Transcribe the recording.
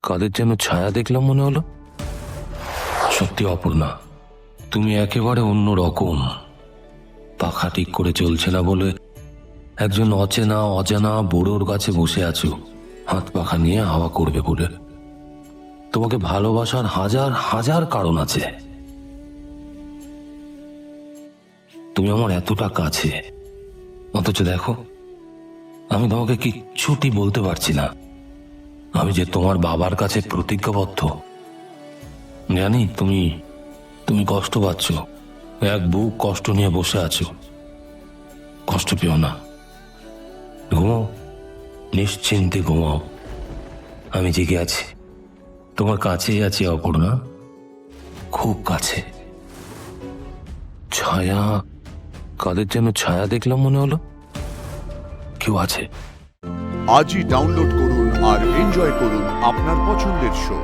কাদের যেন ছায়া দেখলাম মনে হলো। সত্যি অপর্ণা, তুমি একেবারে অন্য রকম। পাখা ঠিক করে চলছে না বলে একজন অচেনা অজানা বুড়োর কাছে বসে আছো, হাত পাখা নিয়ে হাওয়া করবে বলে। তোমাকে ভালোবাসার হাজার হাজার কারণ আছে। তুমি আমার এতটা কাছে, অথচ দেখো আমি তোমাকে কিচ্ছুটি বলতে পারছি না। আমি যে তোমার বাবার কাছে প্রতিজ্ঞাবদ্ধ। জানি তুমি তুমি কষ্ট পাচ্ছ, এক বুক কষ্ট নিয়ে বসে আছো। কষ্ট পেও না, ঘুমাও, নিশ্চিন্তে ঘুমাও। আমি জেগে আছি, তোমার কাছেই আছি অপর্ণা, খুব কাছে। ছায়া, কাদের যেন ছায়া দেখলাম মনে হলো। কেউ আছে। আজই ডাউনলোড করুন আর এনজয় করুন আপনার পছন্দের শো।